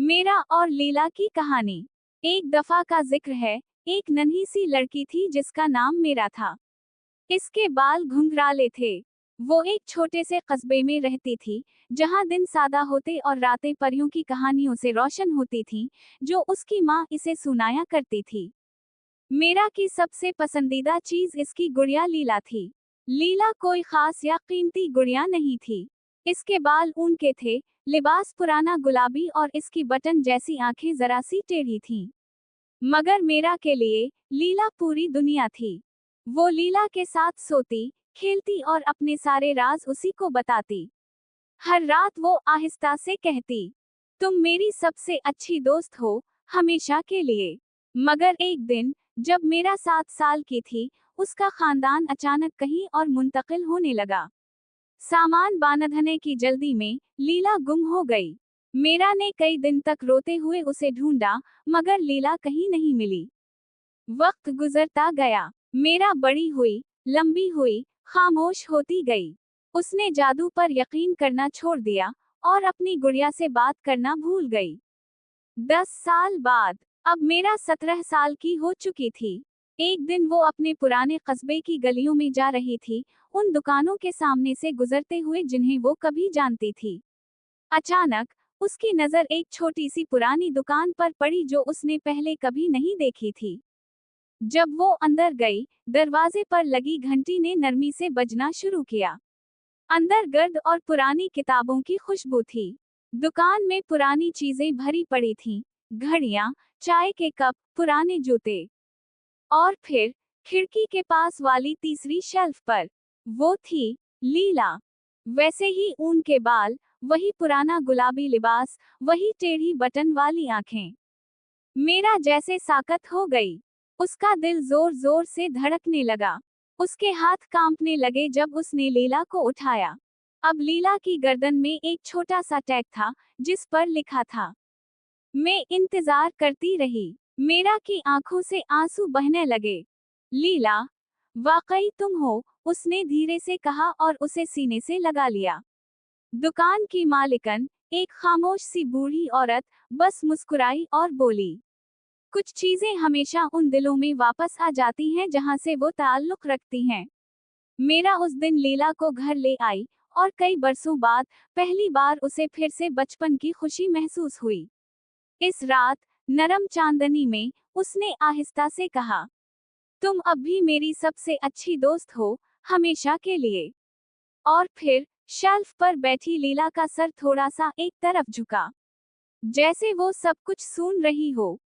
मेरा और लीला की कहानी। एक दफा का जिक्र है। एक नन्ही सी लड़की थी जिसका नाम मेरा था। इसके बाल घुंघराले थे। वो एक छोटे से कस्बे में रहती थी, जहां दिन सादा होते और रातें परियों की कहानियों से रोशन होती थीं, जो उसकी माँ इसे सुनाया करती थी। मेरा की सबसे पसंदीदा चीज इसकी गुड़िया लीला थी। लीला कोई खास या कीमती गुड़िया नहीं थी। इसके बाल ऊन के थे, लिबास पुराना गुलाबी और इसकी बटन जैसी आंखें जरा सी टेढ़ी थीं। मगर मेरा के लिए लीला पूरी दुनिया थी। वो लीला के साथ सोती, खेलती और अपने सारे राज उसी को बताती। हर रात वो आहिस्ता से कहती, तुम मेरी सबसे अच्छी दोस्त हो, हमेशा के लिए। मगर एक दिन, जब मेरा 7 साल की थी, उसका खानदान अचानक कहीं और मुंतकिल होने लगा। सामान बांधने की जल्दी में लीला गुम हो गई। मेरा ने कई दिन तक रोते हुए उसे ढूंढा, मगर लीला कहीं नहीं मिली। वक्त गुजरता गया। मेरा बड़ी हुई, लंबी हुई, खामोश होती गई। उसने जादू पर यकीन करना छोड़ दिया और अपनी गुड़िया से बात करना भूल गई। 10 साल बाद, अब मेरा 17 साल की हो चुकी थी। एक दिन वो अपने पुराने कस्बे की गलियों में जा रही थी, उन दुकानों के सामने से गुजरते हुए जिन्हें वो कभी जानती थी। अचानक, उसकी नजर एक छोटी सी पुरानी दुकान पर पड़ी जो उसने पहले कभी नहीं देखी थी। जब वो अंदर गई, दरवाजे पर लगी घंटी ने नरमी से बजना शुरू किया। अंदर गर्द और पुरानी किताबों की खुशबू थी। दुकान में पुरानी चीजें भरी पड़ी थीं, घड़ियां, चाय के कप, पुराने जूते। और फिर, खिड़की के पास वाली तीसरी शेल्फ पर, वो थी लीला। वैसे ही ऊन के बाल, वही पुराना गुलाबी लिबास, वही टेढ़ी बटन वाली आंखें। मेरा जैसे साकत हो गई। उसका दिल जोर जोर से धड़कने लगा। उसके हाथ कांपने लगे जब उसने लीला को उठाया। अब लीला की गर्दन में एक छोटा सा टैग था, जिस पर लिखा था। मैं इंतजार करती रही। मेरा की आंखों से आंसू बहने लगे। लीला, वाकई तुम हो, उसने धीरे से कहा और उसे सीने से लगा लिया। दुकान की मालिकन, एक खामोश सी बूढ़ी औरत, बस मुस्कुराई और बोली, कुछ चीजें हमेशा उन दिलों में वापस आ जाती हैं जहां से वो ताल्लुक रखती हैं। मेरा उस दिन लीला को घर ले आई, और कई बरसों बाद, पहली बार उसे फिर से बचपन की खुशी महसूस हुई। इस रात, नरम चांदनी में, उसने आहिस्ता से कहा, तुम अब भी मेरी सबसे अच्छी दोस्त हो, हमेशा के लिए। और फिर, शेल्फ पर बैठी लीला का सर थोड़ा सा एक तरफ झुका, जैसे वो सब कुछ सुन रही हो।